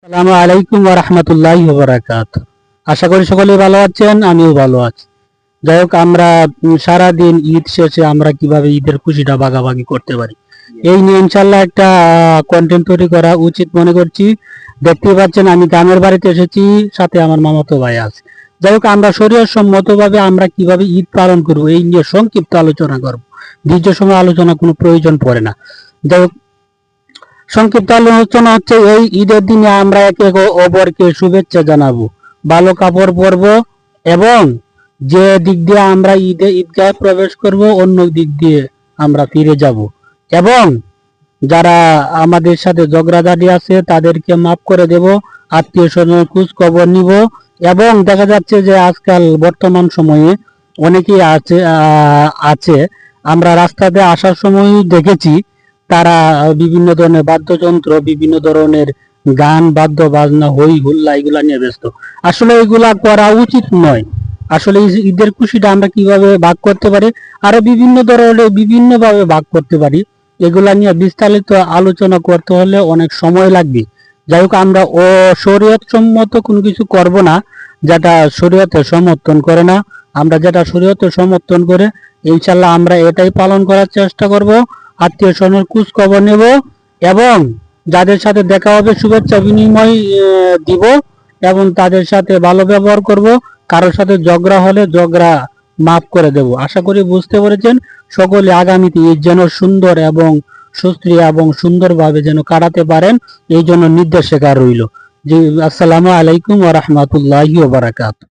আসসালামু আলাইকুম ওয়া রাহমাতুল্লাহি ওয়া বারাকাতুহু। আশা করি সকলেই ভালো আছেন, আমিও ভালো আছি। যাই হোক, আমরা সারাদিন ঈদ শেষে আমরা কিভাবে ঈদের খুশিটা ভাগাভাগি করতে পারি এই নিয়ে ইনশাল্লাহ একটা কন্টেন্ট তৈরি করা উচিত মনে করছি। দেখতেই পাচ্ছেন আমি গ্রামের বাড়িতে এসেছি, সাথে আমার মামাতো ভাই আছে। যাই হোক, আমরা শরীয়ত সম্মতভাবে আমরা কিভাবে ঈদ পালন করব এই নিয়ে সংক্ষিপ্ত আলোচনা করব। দীর্ঘ সময় আলোচনা কোনো প্রয়োজন পড়ে না। যাই হোক, সংক্ষিপ্ত আলোচনা হচ্ছে এই ঈদের দিনে আমরা একে অপরকে শুভেচ্ছা জানাবো, ভালো কাপড় পরবো এবং যে দিক দিয়ে আমরা ঈদগাহে প্রবেশ করব অন্য দিক দিয়ে আমরা ফিরে যাব এবং যারা আমাদের সাথে ঝগড়াঝাটি আছে তাদেরকে মাফ করে দেব, আত্মীয় স্বজনের খোঁজ খবর নিব। এবং দেখা যাচ্ছে যে আজকাল বর্তমান সময়ে অনেকেই আছে আমরা রাস্তাতে আসার সময় দেখেছি তারা বিভিন্ন ধরনের বাদ্যযন্ত্র, বিভিন্ন ধরনের গান, বাদ্য বাজনা, হই হুল্লা এগুলা নিয়ে ব্যস্ত। আসলে এগুলা করা উচিত নয়। আসলে ঈদের খুশিটা আমরা কিভাবে ভাগ করতে পারি, আরো বিভিন্ন ধরনের বিভিন্ন ভাবে ভাগ করতে পারি, এগুলা নিয়ে বিস্তারিত আলোচনা করতে হলে অনেক সময় লাগবে। যাই হোক, আমরা শরীয়ত সম্মত কোনো কিছু করব না যেটা শরীয়তে সমর্থন করে না। আমরা যেটা শরীয়তে সমর্থন করে ইনশাল্লাহ আমরা এটাই পালন করার চেষ্টা করব। আত্মীয় স্বজনের খোঁজ খবর নেব এবং যাদের সাথে দেখা হবে শুভেচ্ছা বিনিময় দিব এবং তাদের সাথে ভালো ব্যবহার করব। কারোর সাথে ঝগড়া হলে ঝগড়া মাফ করে দেব। আশা করি বুঝতে পেরেছেন। সকলে আগামীতে ঈদ যেন সুন্দর এবং সুস্থির এবং সুন্দরভাবে যেন কাটাতে পারেন, এই জন্য নির্দেশ শেখা রইল। জি, আসসালামু আলাইকুম ওয়া রাহমাতুল্লাহি ওয়া বারাকাতুহু।